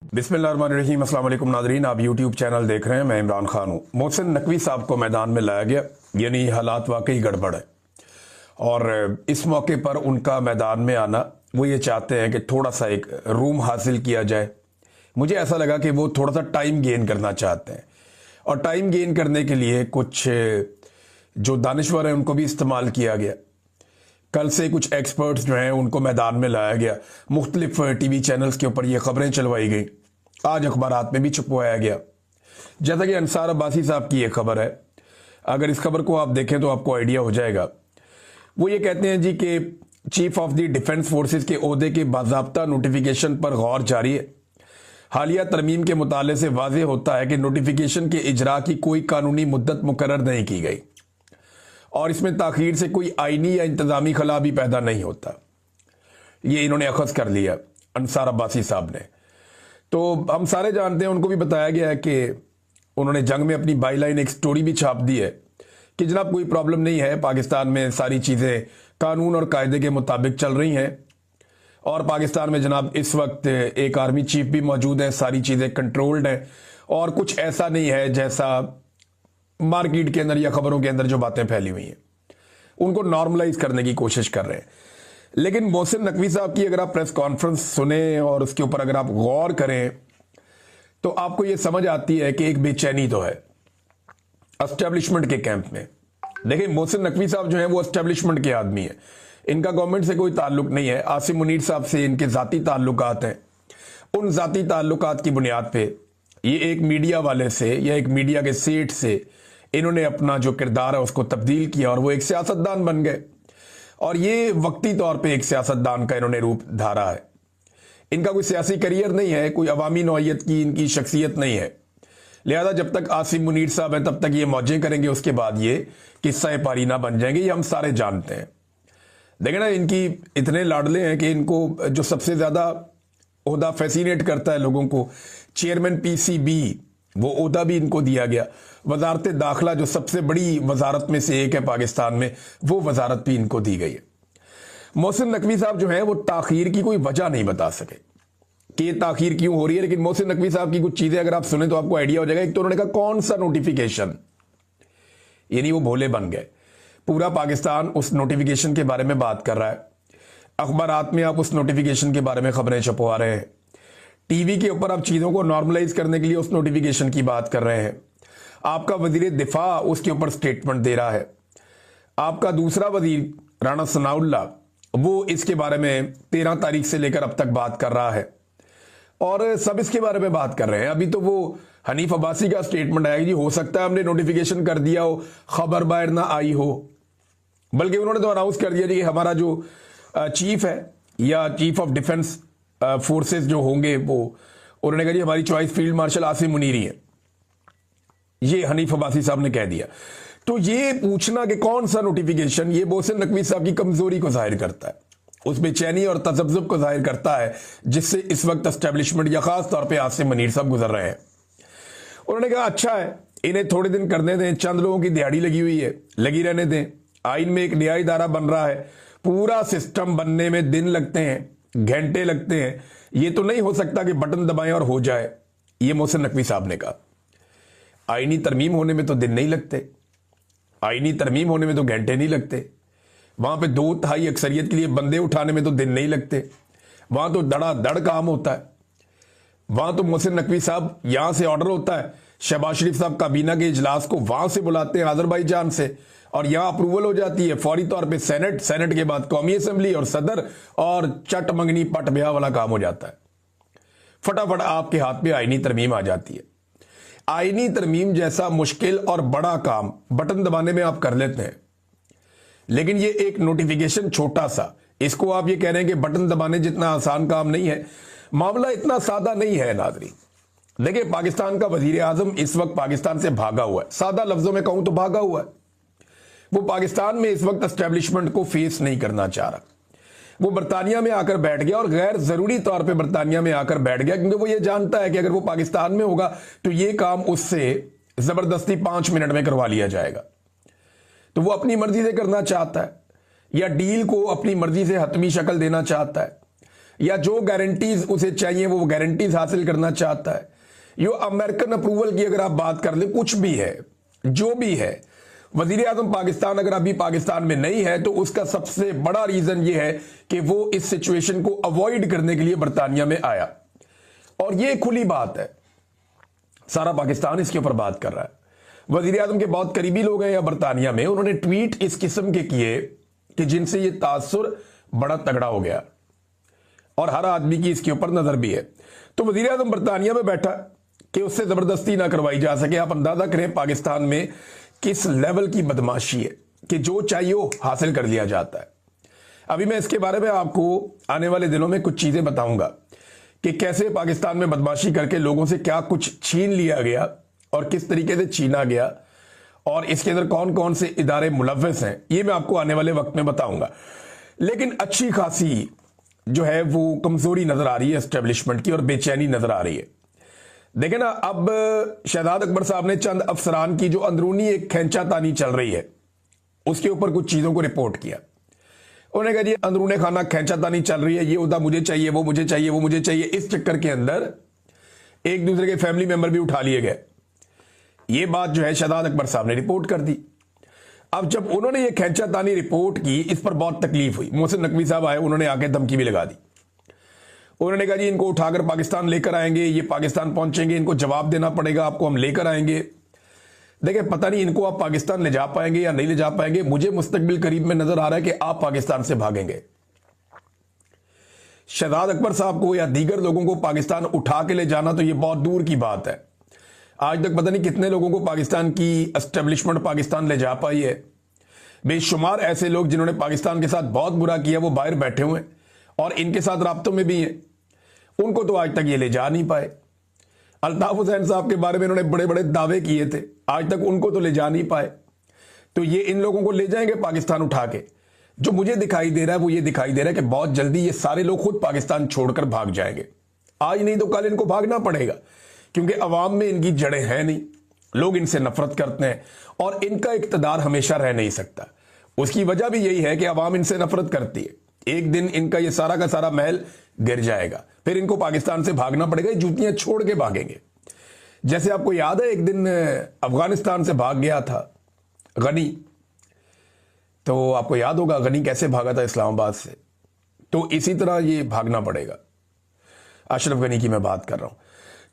बिस्मिल्लाहिर्रहमानिर्रहीम। अस्सलाम वालेकुम नाज़रीन, आप यूट्यूब चैनल देख रहे हैं। मैं इमरान खान हूँ। मोहसिन नकवी साहब को मैदान में लाया गया, यानी हालात वाकई गड़बड़ है और इस मौके पर उनका मैदान में आना, वो ये चाहते हैं कि थोड़ा सा एक रूम हासिल किया जाए। मुझे ऐसा लगा कि वो थोड़ा सा टाइम गेन करना चाहते हैं और टाइम गेन करने के लिए कुछ जो दानिश्वर हैं उनको भी इस्तेमाल किया गया। कल से कुछ एक्सपर्ट्स जो हैं उनको मैदान में लाया गया, मुख्तलिफ टीवी चैनल्स के ऊपर ये खबरें चलवाई गई, आज अखबारात में भी छपवाया गया। जैसा कि अंसार अब्बासी साहब की ये खबर है, अगर इस खबर को आप देखें तो आपको आइडिया हो जाएगा। वो ये कहते हैं जी कि chief of the defence forces के ओहदे के बाज़ाब्ता नोटिफिकेशन पर गौर जारी है। हालिया तरमीम के मुताले से वाज़ेह होता है कि नोटिफिकेशन के इजरा की कोई कानूनी मुद्दत मुकर्रर नहीं की गई और इसमें ताखीर से कोई आईनी या इंतजामी खला भी पैदा नहीं होता। ये इन्होंने अखज़ कर लिया अंसार अब्बासी साहब ने। तो हम सारे जानते हैं, उनको भी बताया गया है कि उन्होंने जंग में अपनी बाईलाइन एक स्टोरी भी छाप दी है कि जनाब कोई प्रॉब्लम नहीं है, पाकिस्तान में सारी चीज़ें कानून और कायदे के मुताबिक चल रही हैं और पाकिस्तान में जनाब इस वक्त एक आर्मी चीफ भी मौजूद है, सारी चीज़ें कंट्रोल्ड हैं और कुछ ऐसा नहीं है जैसा मार्केट के अंदर या खबरों के अंदर जो बातें फैली हुई हैं, उनको नॉर्मलाइज करने की कोशिश कर रहे हैं। लेकिन मोहसिन नकवी साहब की अगर आप प्रेस कॉन्फ्रेंस सुने और उसके ऊपर अगर आप गौर करें तो आपको यह समझ आती है कि एक बेचैनी तो है एस्टेब्लिशमेंट के कैंप में। देखिए, मोहसिन नकवी साहब जो है वो एस्टेब्लिशमेंट के आदमी है, इनका गवर्नमेंट से कोई ताल्लुक नहीं है। आसिम मुनीर साहब से इनके ज़ाती ताल्लुकात हैं। उन ज़ाती ताल्लुकात की बुनियाद पे ये एक मीडिया वाले से या एक मीडिया के सेठ से इन्होंने अपना जो किरदार है उसको तब्दील किया और वो एक सियासतदान बन गए और ये वक्ती तौर पे एक सियासतदान का इन्होंने रूप धारा है। इनका कोई सियासी करियर नहीं है, कोई अवामी नौइयत की इनकी शख्सियत नहीं है। लिहाजा जब तक आसिम मुनीर साहब हैं तब तक ये मौजें करेंगे, उसके बाद ये किस्सा पारीना बन जाएंगे, ये हम सारे जानते हैं। देखें ना, इनकी इतने लाडले हैं कि इनको जो सबसे ज़्यादा ओहदा फैसिनेट करता है लोगों को, चेयरमैन पीसीबी, वो ओहदा भी इनको दिया गया। वजारत दाखिला जो सबसे बड़ी वजारत में से एक है पाकिस्तान में, वो वजारत भी इनको दी गई है। मोहसिन नकवी साहब जो है वो ताखीर की कोई वजह नहीं बता सके कि ये ताखीर क्यों हो रही है। लेकिन मोहसिन नकवी साहब की कुछ चीज़ें अगर आप सुने तो आपको आइडिया हो जाएगा। एक तो उन्होंने कहा कौन सा नोटिफिकेशन, यानी वो भोले बन गए। पूरा पाकिस्तान उस नोटिफिकेशन के बारे में बात कर रहा है, अखबारात में आप उस नोटिफिकेशन के बारे में खबरें छपवा रहे हैं, टीवी के ऊपर आप चीज़ों को नॉर्मलाइज करने के लिए उस नोटिफिकेशन की बात कर रहे हैं। आपका वजीर दिफा उसके ऊपर स्टेटमेंट दे रहा है, आपका दूसरा वजीर राणा सनाउल्लाह वो इसके बारे में 13 तारीख से लेकर अब तक बात कर रहा है और सब इसके बारे में बात कर रहे हैं। अभी तो वो हनीफ अब्बासी का स्टेटमेंट आया कि हो सकता है हमने नोटिफिकेशन कर दिया हो, खबर बाहर ना आई हो, बल्कि उन्होंने तो अनाउंस कर दिया कि हमारा जो चीफ है या चीफ ऑफ डिफेंस फोर्सेस जो होंगे वो, उन्होंने कहा जी हमारी चॉइस फील्ड मार्शल आसिम मुनीरी है। ये हनीफ अब्बासी साहब ने कह दिया। तो ये पूछना कि कौन सा नोटिफिकेशन, ये मोहसिन नकवी साहब की कमजोरी को जाहिर करता है, उस बेचैनी और तजब्जुब को जाहिर करता है जिससे इस वक्त एस्टेब्लिशमेंट या खास तौर पर आसिम मुनीर साहब गुजर रहे हैं। उन्होंने कहा अच्छा है, इन्हें थोड़े दिन करने दें, चंद लोगों की दिहाड़ी लगी हुई है, लगी रहने दें। आइन में एक नया इदारा बन रहा है, पूरा सिस्टम बनने में दिन लगते हैं, घंटे लगते हैं। ये तो नहीं हो सकता कि बटन दबाएं और हो जाए। ये मोहसिन नकवी साहब ने कहा आईनी तरमीम होने में तो दिन नहीं लगते, आईनी तरमीम होने में तो घंटे नहीं लगते, वहां पे 2/3 अक्सरियत के लिए बंदे उठाने में तो दिन नहीं लगते, वहां तो धड़ाधड़ काम होता है। वहां तो मोहसिन नकवी साहब यहां से ऑर्डर होता है, शहबाज शरीफ साहब काबीना के इजलास को वहां से बुलाते हैं आजरबाईजान से और यहां अप्रूवल हो जाती है फौरी तौर पे सेनेट, सेनेट के बाद कौमी असम्बली और सदर, और चट मंगनी पट ब्याह वाला काम हो जाता है। फटाफट आपके हाथ में आईनी तरमीम आ जाती है। आईनी तरमीम जैसा मुश्किल और बड़ा काम बटन दबाने में आप कर लेते हैं, लेकिन ये एक नोटिफिकेशन छोटा सा, इसको आप ये कह रहे हैं कि बटन दबाने जितना आसान काम नहीं है। मामला इतना सादा नहीं है नाज़रीन। देखिए, पाकिस्तान का वजीर आजम इस वक्त पाकिस्तान से भागा हुआ है, सादा लफ्जों में कहूं तो भागा हुआ है। वो पाकिस्तान में इस वक्त एस्टेब्लिशमेंट को फेस नहीं करना चाह रहा। वो बरतानिया में आकर बैठ गया और गैर जरूरी तौर पे बरतानिया में आकर बैठ गया, क्योंकि वो ये जानता है कि अगर वो पाकिस्तान में होगा तो ये काम उससे जबरदस्ती 5 मिनट में करवा लिया जाएगा। तो वो अपनी मर्जी से करना चाहता है या डील को अपनी मर्जी से हतमी शक्ल देना चाहता है। या जो गारंटीज उसे चाहिए वो गारंटीज हासिल करना चाहता है। यो अमेरिकन अप्रूवल की अगर आप बात कर ले, कुछ भी है, जो भी है, वजीर आजम पाकिस्तान अगर अभी पाकिस्तान में नहीं है तो उसका सबसे बड़ा रीजन यह है कि वो इस सिचुएशन को अवॉइड करने के लिए बरतानिया में आया। और ये खुली बात है, सारा पाकिस्तान इसके ऊपर बात कर रहा है। वजीर आजम के बहुत करीबी लोग हैं या बरतानिया में, उन्होंने ट्वीट इस किस्म के किए कि जिनसे ये तासुर बड़ा तगड़ा हो गया और हर आदमी की इसके ऊपर नजर भी है। तो वजीर आजम बरतानिया में बैठा कि उससे जबरदस्ती ना करवाई जा सके। आप अंदाजा करें पाकिस्तान में किस लेवल की बदमाशी है कि जो चाहिए वो हासिल कर लिया जाता है। अभी मैं इसके बारे में आपको आने वाले दिनों में कुछ चीजें बताऊंगा कि कैसे पाकिस्तान में बदमाशी करके लोगों से क्या कुछ छीन लिया गया और किस तरीके से छीना गया और इसके अंदर कौन कौन से इदारे मुलव्वस हैं, ये मैं आपको आने वाले वक्त में बताऊंगा। लेकिन अच्छी खासी जो है वो कमजोरी नजर आ रही है एस्टेब्लिशमेंट की और बेचैनी नजर आ रही है। देखें ना, अब शहजाद अकबर साहब ने चंद अफसरान की जो अंदरूनी एक खैंचातानी चल रही है उसके ऊपर कुछ चीजों को रिपोर्ट किया। उन्होंने कहा जी अंदरूनी खाना खैंचातानी चल रही है, ये उदा मुझे चाहिए, वो मुझे चाहिए, वो मुझे चाहिए। इस चक्कर के अंदर एक दूसरे के फैमिली मेंबर भी उठा लिए गए। ये बात जो है शहजाद अकबर साहब ने रिपोर्ट कर दी। अब जब उन्होंने ये खैंचातानी रिपोर्ट की, इस पर बहुत तकलीफ हुई। मोहसिन नकवी साहब आए, उन्होंने आके धमकी भी लगा दी। उन्होंने कहा जी इनको उठाकर पाकिस्तान लेकर आएंगे, ये पाकिस्तान पहुंचेंगे, इनको जवाब देना पड़ेगा, आपको हम लेकर आएंगे। देखिए पता नहीं इनको आप पाकिस्तान ले जा पाएंगे या नहीं ले जा पाएंगे। मुझे मुस्तकबिल करीब में नजर आ रहा है कि आप पाकिस्तान से भागेंगे। शहजाद अकबर साहब को या दीगर लोगों को पाकिस्तान उठा के ले जाना तो ये बहुत दूर की बात है। आज तक पता नहीं कितने लोगों को पाकिस्तान की एस्टेब्लिशमेंट पाकिस्तान ले जा पाई है। बेशुमार ऐसे लोग जिन्होंने पाकिस्तान के साथ बहुत बुरा किया वो बाहर बैठे हुए हैं और इनके साथ राब्तों में भी हैं, उनको तो आज तक ये ले जा नहीं पाए। अल्ताफ हुसैन साहब के बारे में इन्होंने बड़े बड़े दावे किए थे, आज तक उनको तो ले जा नहीं पाए। तो ये इन लोगों को ले जाएंगे पाकिस्तान उठा के। जो मुझे दिखाई दे रहा है वो ये दिखाई दे रहा है कि बहुत जल्दी ये सारे लोग खुद पाकिस्तान छोड़कर भाग जाएंगे। आज नहीं तो कल इनको भागना पड़ेगा, क्योंकि अवाम में इनकी जड़ें हैं नहीं, लोग इनसे नफरत करते हैं और इनका इक्तदार हमेशा रह नहीं सकता। उसकी वजह भी यही है कि अवाम इनसे नफरत करती है। एक दिन इनका ये सारा का सारा महल गिर जाएगा, फिर इनको पाकिस्तान से भागना पड़ेगा, जूतियां छोड़ के भागेंगे। जैसे आपको याद है एक दिन अफगानिस्तान से भाग गया था गनी, तो आपको याद होगा गनी कैसे भागा था इस्लामाबाद से। तो इसी तरह ये भागना पड़ेगा। अशरफ गनी की मैं बात कर रहा हूं।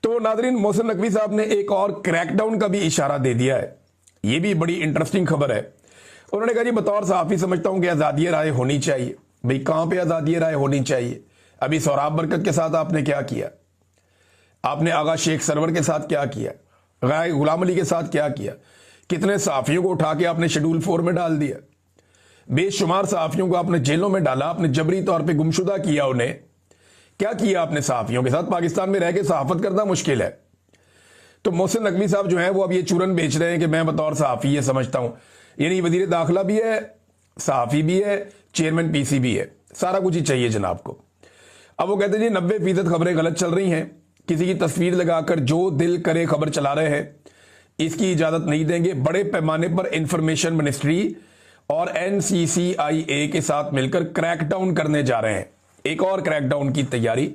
तो नाजरीन, मोहसिन नकवी साहब ने एक और क्रैकडाउन का भी इशारा दे दिया है। यह भी बड़ी इंटरेस्टिंग खबर है। उन्होंने कहा जी बतौर सहाफी समझता हूं कि आजादी राय होनी चाहिए। भाई कहां पे आजादी राय होनी चाहिए? अभी सोहराब बरकत के साथ आपने क्या किया? आपने आगा शेख सरवर के साथ क्या किया? गाय गुलाम अली के साथ क्या किया? कितने सहाफियों को उठा के आपने शेड्यूल 4 में डाल दिया। बेशुमार सहाफियों को आपने जेलों में डाला, आपने जबरी तौर पे गुमशुदा किया। उन्हें क्या किया आपने सहाफियों के साथ? पाकिस्तान में रह के सहाफत करना मुश्किल है। तो मोहसिन नकवी साहब जो है वो अब ये चूरन बेच रहे हैं कि मैं बतौर सहाफी ये समझता हूं। यानी वजीर दाखिला भी है, सहाफी भी है, चेयरमैन पीसी भी है, सारा कुछ ही चाहिए जनाब को। अब वो कहते हैं जी 90% खबरें गलत चल रही हैं, किसी की तस्वीर लगाकर जो दिल करे खबर चला रहे हैं, इसकी इजाजत नहीं देंगे। बड़े पैमाने पर इंफॉर्मेशन मिनिस्ट्री और NCCIA के साथ मिलकर क्रैकडाउन करने जा रहे हैं। एक और क्रैकडाउन की तैयारी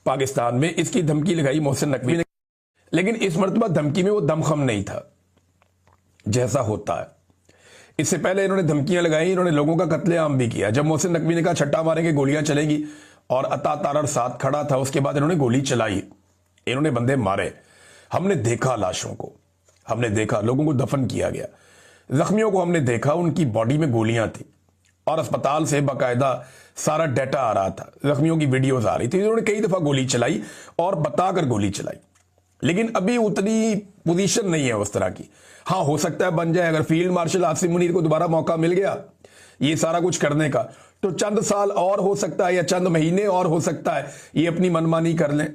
पाकिस्तान में, इसकी धमकी लगाई मोहसिन नकवी ने। लेकिन इस मरतबा धमकी में वो दमखम नहीं था जैसा होता है। इससे पहले इन्होंने धमकियां लगाई, इन्होंने लोगों का कत्लेआम भी किया। जब मोहसिन नकवी ने कहा छट्टा मारेंगे, गोलियां चलेंगी, और अता तारर साथ खड़ा था, उसके बाद इन्होंने गोली चलाई, इन्होंने बंदे मारे। हमने देखा लाशों को, हमने देखा लोगों को दफन किया गया, जख्मियों को हमने देखा, उनकी बॉडी में गोलियां थी और अस्पताल से बाकायदा सारा डाटा आ रहा था, जख्मियों की वीडियोस आ रही थी। इन्होंने कई दफा गोली चलाई और बताकर गोली चलाई। लेकिन अभी उतनी पोजीशन नहीं है उस तरह की। हाँ, हो सकता है बन जाए, अगर फील्ड मार्शल आसिम मुनीर को दोबारा मौका मिल गया ये सारा कुछ करने का, तो चंद साल और हो सकता है या चंद महीने और हो सकता है ये अपनी मनमानी कर लें,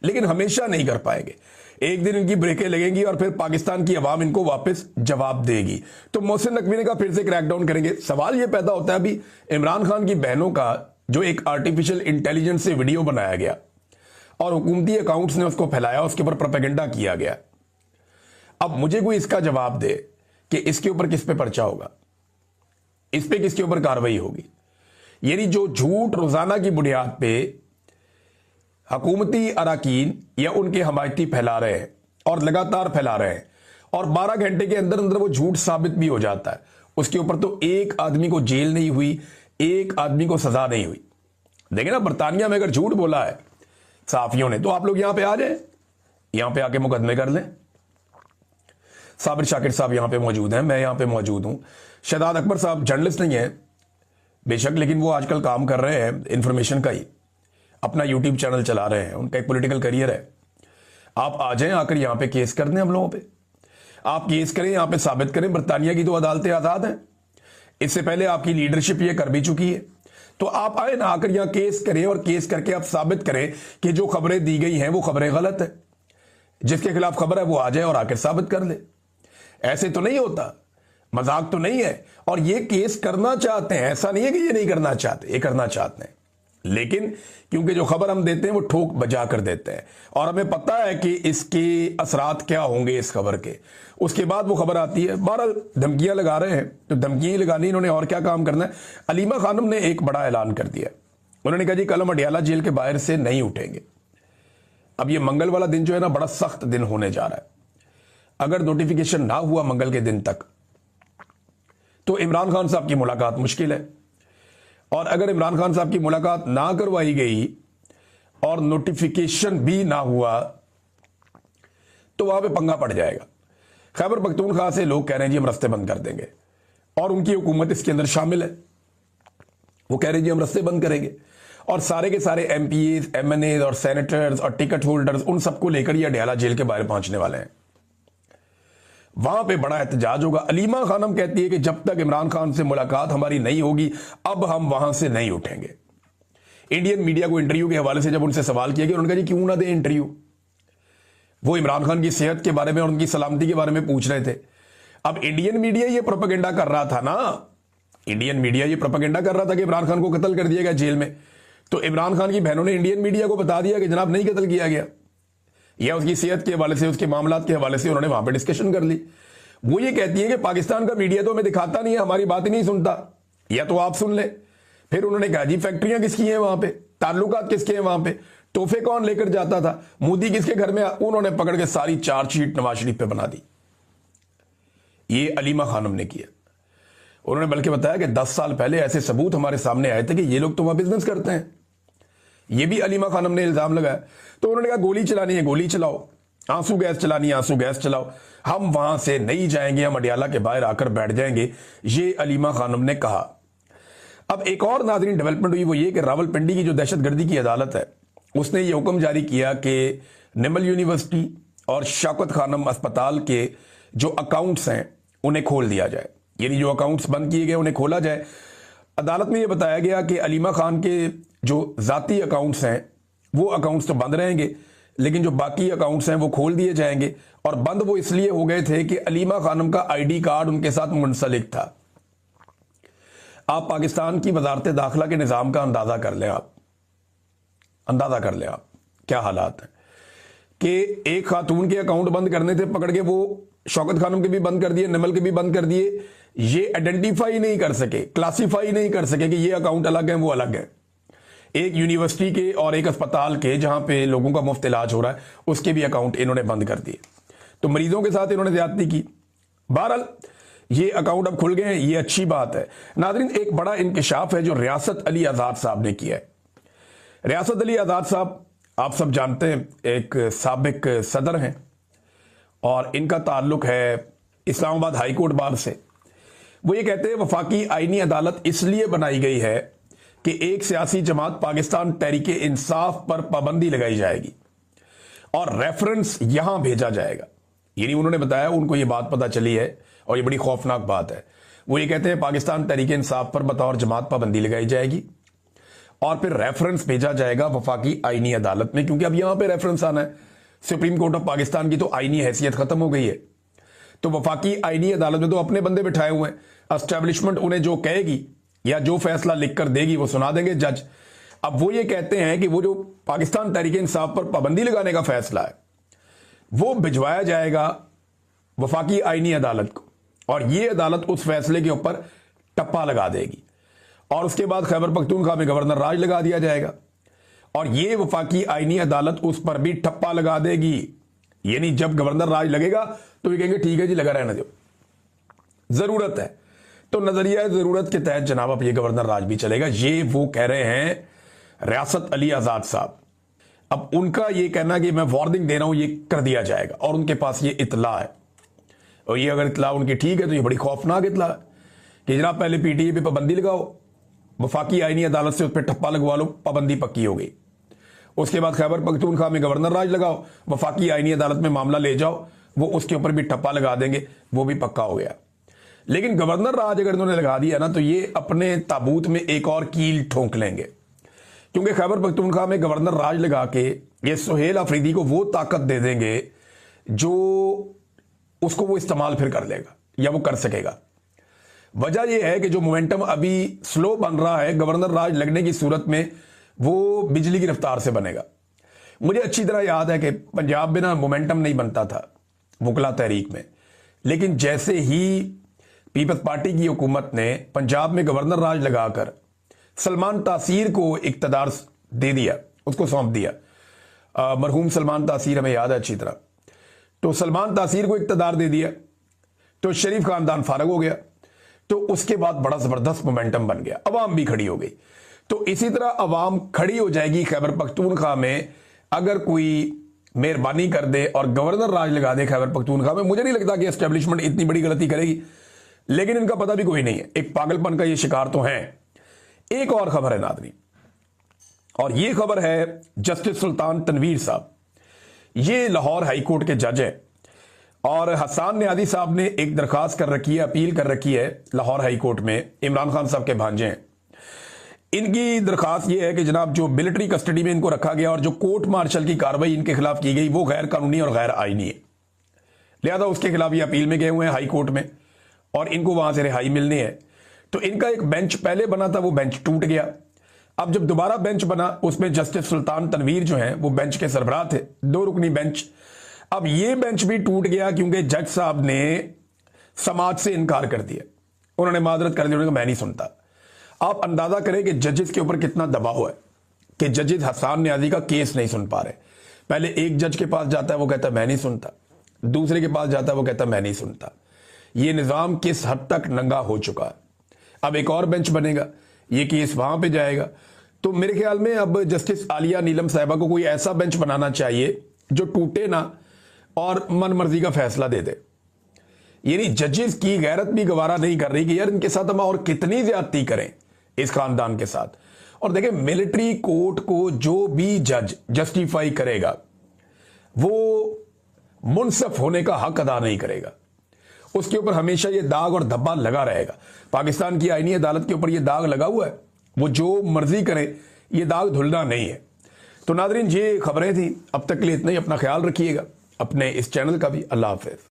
लेकिन हमेशा नहीं कर पाएंगे। एक दिन इनकी ब्रेकें लगेंगी और फिर पाकिस्तान की आवाम इनको वापस जवाब देगी। तो मोहसिन नकवी ने कहा फिर से क्रैकडाउन करेंगे। सवाल यह पैदा होता है, अभी इमरान खान की बहनों का जो एक आर्टिफिशियल इंटेलिजेंस से वीडियो बनाया गया और हुकूमती अकाउंट्स ने उसको फैलाया, उसके ऊपर प्रोपेगेंडा किया गया। अब मुझे कोई इसका जवाब दे कि इसके ऊपर किस पे पर्चा होगा, इस पे किसके ऊपर कार्रवाई होगी। यानी जो झूठ रोजाना की बुनियाद पे हुकूमती अराकीन या उनके हमायती फैला रहे हैं और लगातार फैला रहे हैं, और 12 घंटे के अंदर अंदर वो झूठ साबित भी हो जाता है। उसके ऊपर तो एक आदमी को जेल नहीं हुई, एक आदमी को सजा नहीं हुई। देखें ना, बरतानिया में अगर झूठ बोला है सहाफियों ने, तो आप लोग यहां पे आ जाए, यहां पे आके मुकदमे कर लें। साबिर शाकिर साहब यहां पे मौजूद हैं, मैं यहां पे मौजूद हूं। शहजाद अकबर साहब जर्नलिस्ट नहीं है बेशक, लेकिन वो आजकल काम कर रहे हैं इंफॉर्मेशन का ही, अपना यूट्यूब चैनल चला रहे हैं, उनका एक पॉलिटिकल करियर है। आप आ जाएं, आकर यहां पे केस कर दें हम लोगों पे। आप केस करें, यहां पे साबित करें बरतानिया की तो अदालतें आजाद हैं। इससे पहले आपकी लीडरशिप ये कर भी चुकी है। तो आप आए ना, आकर यहां केस करें और केस करके आप साबित करें कि जो खबरें दी गई हैं वो खबरें गलत है। जिसके खिलाफ खबर है वो आ जाए और आकर साबित कर ले। ऐसे तो नहीं होता, मजाक तो नहीं है। और ये केस करना चाहते हैं, ऐसा नहीं है कि ये नहीं करना चाहते, ये करना चाहते हैं, लेकिन क्योंकि जो खबर हम देते हैं वो ठोक बजा कर देते हैं और हमें पता है कि इसके असरात क्या होंगे इस खबर के। उसके बाद वो खबर आती है। बहरहाल धमकियां लगा रहे हैं, तो धमकियां लगानी, इन्होंने और क्या काम करना है। अलीमा खानम ने एक बड़ा ऐलान कर दिया। उन्होंने कहा जी कल हम अडियाला जेल के बाहर से नहीं उठेंगे। अब ये मंगल वाला दिन जो है ना, बड़ा सख्त दिन होने जा रहा है। अगर नोटिफिकेशन ना हुआ मंगल के दिन तक तो इमरान खान साहब की मुलाकात मुश्किल है। और अगर इमरान खान साहब की मुलाकात ना करवाई गई और नोटिफिकेशन भी ना हुआ तो वहां पे पंगा पड़ जाएगा। खैबर पख्तूनख्वा से लोग कह रहे हैं जी हम रास्ते बंद कर देंगे, और उनकी हुकूमत इसके अंदर शामिल है। वो कह रहे हैं जी हम रास्ते बंद करेंगे, और सारे के सारे एमपीएस, एमएनए और सेनेटर्स और टिकट होल्डर्स, उन सबको लेकर ये अडियाला जेल के बाहर पहुंचने वाले हैं। वहां पे बड़ा एहतजाज होगा। अलीमा खानम कहती है कि जब तक इमरान खान से मुलाकात हमारी नहीं होगी अब हम वहां से नहीं उठेंगे। इंडियन मीडिया को इंटरव्यू के हवाले से जब उनसे सवाल किया गया, उन्होंने कहा जी क्यों ना दें इंटरव्यू। वो इमरान खान की सेहत के बारे में और उनकी सलामती के बारे में पूछ रहे थे। अब इंडियन मीडिया ये प्रोपेगेंडा कर रहा था ना, इंडियन मीडिया ये प्रोपेगेंडा कर रहा था कि इमरान खान को कत्ल कर दिया गया जेल में। तो इमरान खान की बहनों ने इंडियन मीडिया को बता दिया कि जनाब नहीं कत्ल किया गया, या उसकी सेहत के हवाले से, उसके मामलात के हवाले से उन्होंने वहां पे डिस्कशन कर ली। वो ये कहती है कि पाकिस्तान का मीडिया तो हमें दिखाता नहीं है, हमारी बात ही नहीं सुनता, या तो आप सुन ले। फिर उन्होंने कहा जी फैक्ट्रियां किसकी हैं वहां पे, ताल्लुकात किसके हैं वहां पे, तोहफे कौन लेकर जाता था, मोदी किसके घर में। उन्होंने पकड़ के सारी चार्जशीट नवाज शरीफ पे बना दी। ये अलीमा खानम ने किया। उन्होंने बल्कि बताया कि 10 साल पहले ऐसे सबूत हमारे सामने आए थे कि ये लोग तो वहां बिजनेस करते हैं। ये भी अलीमा खानम ने इल्जाम लगाया। तो उन्होंने कहा गोली चलानी है गोली चलाओ, आंसू गैस चलानी है आंसू गैस चलाओ, हम वहां से नहीं जाएंगे, हम अडियाला के बाहर आकर बैठ जाएंगे, ये अलीमा खानम ने कहा। अब एक और नाज़रीन डेवलपमेंट हुई, वो ये कि रावलपिंडी की जो दहशतगर्दी की अदालत है उसने ये हुक्म जारी किया कि निमल यूनिवर्सिटी और शौकत खानम अस्पताल के जो अकाउंट्स हैं उन्हें खोल दिया जाए, यानी जो अकाउंट्स बंद किए गए उन्हें खोला जाए। अदालत में यह बताया गया कि अलीमा खान के जो जाती अकाउंट्स हैं वो अकाउंट्स तो बंद रहेंगे, लेकिन जो बाकी अकाउंट्स हैं वो खोल दिए जाएंगे। और बंद वो इसलिए हो गए थे कि अलीमा खानम का आईडी कार्ड उनके साथ मुंसलिक था। आप पाकिस्तान की वजारत दाखिला के निज़ाम का अंदाजा कर लें, आप अंदाजा कर लें आप क्या हालात हैं कि एक खातून के अकाउंट बंद करने थे पकड़ के, वो शौकत खानम के भी बंद कर दिए, निमल के भी बंद कर दिए। ये आइडेंटिफाई नहीं कर सके, क्लासिफाई नहीं कर सके कि ये अकाउंट अलग है वो अलग है। एक यूनिवर्सिटी के और एक अस्पताल के जहां पे लोगों का मुफ्त इलाज हो रहा है उसके भी अकाउंट इन्होंने बंद कर दिए। तो मरीजों के साथ इन्होंने ज्यादती की। बहरहाल ये अकाउंट अब खुल गए हैं, ये अच्छी बात है। नाज़रीन एक बड़ा इंकशाफ है जो रियासत अली आज़ाद साहब ने किया है। रियासत अली आज़ाद साहब आप सब जानते हैं, एक साबिक सदर हैं और इनका ताल्लुक है इस्लामाबाद हाई कोर्ट बार से। वो ये कहते हैं वफाकी आईनी अदालत इसलिए बनाई गई है कि एक सियासी जमात पाकिस्तान तहरीक इंसाफ पर पाबंदी लगाई जाएगी और रेफरेंस यहां भेजा जाएगा। यानी उन्होंने बताया, उनको ये बात पता चली है और ये बड़ी खौफनाक बात है। वो ये कहते हैं पाकिस्तान तहरीक इंसाफ पर बतौर जमात पाबंदी लगाई जाएगी और फिर रेफरेंस भेजा जाएगा वफाकी आईनी अदालत में, क्योंकि अब यहां पे रेफरेंस आना है। सुप्रीम कोर्ट ऑफ पाकिस्तान की तो आईनी हैसियत खत्म हो गई है, तो वफाकी आईनी अदालत में तो अपने बंदे बिठाए हुए हैं। एस्टैब्लिशमेंट उन्हें जो कहेगी या जो फैसला लिखकर देगी वो सुना देंगे जज। अब वो ये कहते हैं कि वो जो पाकिस्तान तहरीक इंसाफ पर पाबंदी लगाने का फैसला है वो भिजवाया जाएगा वफाकी आईनी अदालत को, और ये अदालत उस फैसले के ऊपर टप्पा लगा देगी और उसके बाद खैबर पख्तूनख्वा में गवर्नर राज लगा दिया जाएगा और ये वफाकी आईनी अदालत उस पर भी ठप्पा लगा देगी। यानी जब गवर्नर राज लगेगा तो ये कहेंगे ठीक है जी, लगा रहने दो, जरूरत है तो नजरिया जरूरत के तहत जनाब अब ये गवर्नर राज भी चलेगा। ये वो कह रहे हैं रियासत अली आजाद साहब। अब उनका ये कहना कि मैं वार्निंग दे रहा हूं, ये कर दिया जाएगा, और उनके पास ये इतला है, और ये अगर इतला उनकी ठीक है तो ये बड़ी खौफनाक इतला है कि जनाब पहले पीटीए पे पाबंदी लगाओ, वफाकी आईनी अदालत से उस पर ठप्पा लगवा लो, पाबंदी पक्की हो गई। उसके बाद खैबर पख्तूनख्वा में गवर्नर राज लगाओ, वफाकी आईनी अदालत में मामला ले जाओ, वो उसके ऊपर भी ठप्पा लगा देंगे, वो भी पक्का हो गया। लेकिन गवर्नर राज अगर इन्होंने लगा दिया ना तो ये अपने ताबूत में एक और कील ठोंक लेंगे, क्योंकि खैबर पख्तूनख्वा में गवर्नर राज लगा के ये सुहेल अफरीदी को वो ताकत दे देंगे जो उसको वो इस्तेमाल फिर कर लेगा या वो कर सकेगा। वजह यह है कि जो मोमेंटम अभी स्लो बन रहा है गवर्नर राज लगने की सूरत में, वो बिजली की रफ्तार से बनेगा। मुझे अच्छी तरह याद है कि पंजाब में ना मोमेंटम नहीं बनता था वकला तहरीक में, लेकिन जैसे ही पीपल्स पार्टी की हुकूमत ने पंजाब में गवर्नर राज लगाकर सलमान तासीर को इक्तदार दे दिया, उसको सौंप दिया, मरहूम सलमान तासीर हमें याद है अच्छी तरह, तो सलमान तासीर को इक्तदार दे दिया तो शरीफ खानदान फारग हो गया। तो उसके बाद बड़ा जबरदस्त मोमेंटम बन गया, अवाम भी खड़ी हो गई। तो इसी तरह अवाम खड़ी हो जाएगी खैबर पख्तूनख्वा में अगर कोई मेहरबानी कर दे और गवर्नर राज लगा दे खैबर पख्तूनख्वा में। मुझे नहीं लगता कि एस्टेब्लिशमेंट इतनी बड़ी गलती करेगी, लेकिन इनका पता भी कोई नहीं है, एक पागलपन का ये शिकार तो है। एक और खबर है नादरीन, और ये खबर है जस्टिस सुल्तान तनवीर साहब, ये लाहौर हाई कोर्ट के जज हैं, और हसन नियाज़ी साहब ने एक दरखास्त कर रखी है, अपील कर रखी है लाहौर हाई कोर्ट में, इमरान खान साहब के भांजे हैं। इनकी दरखास्त यह है कि जनाब जो मिलिट्री कस्टडी में इनको रखा गया और जो कोर्ट मार्शल की कार्रवाई इनके खिलाफ की गई वो गैर कानूनी और गैर आईनी है, लिहाजा उसके खिलाफ ये अपील में गए हुए हैं हाई कोर्ट में और इनको वहां से रिहाई मिलनी है। तो इनका एक बेंच पहले बना था, वो बेंच टूट गया। अब जब दोबारा बेंच बना उसमें जस्टिस सुल्तान तनवीर जो हैं वो बेंच के सरबराह थे, 2 रुकनी बेंच। अब ये बेंच भी टूट गया क्योंकि जज साहब ने समाज से इनकार कर दिया, उन्होंने माजरत कर दी, उन्होंने कहा मैं नहीं सुनता। आप अंदाजा करें कि जजेस के ऊपर कितना दबाव है कि जजेस हसन नियाज़ी का केस नहीं सुन पा रहे। पहले एक जज के पास जाता है वो कहता है मैं नहीं सुनता, दूसरे के पास जाता है वो कहता है मैं नहीं सुनता। ये निज़ाम किस हद तक नंगा हो चुका है। अब एक और बेंच बनेगा, ये केस वहां पे जाएगा। तो मेरे ख्याल में अब जस्टिस आलिया नीलम साहिबा को कोई ऐसा बेंच बनाना चाहिए जो टूटे ना और मन मर्जी का फैसला दे दे। यानी जजेस की गैरत भी गवारा नहीं कर रही कि यार इनके साथ हम और कितनी ज्यादती करें इस खानदान के साथ। और देखें मिलिट्री कोर्ट को जो भी जज जस्टिफाई करेगा वो मुनसफ होने का हक अदा नहीं करेगा, उसके ऊपर हमेशा ये दाग और धब्बा लगा रहेगा। पाकिस्तान की आईनी अदालत के ऊपर ये दाग लगा हुआ है, वो जो मर्जी करे ये दाग धुलना नहीं है। तो नादरीन ये खबरें थी, अब तक के लिए इतना ही। अपना ख्याल रखिएगा, अपने इस चैनल का भी। अल्लाह हाफिज।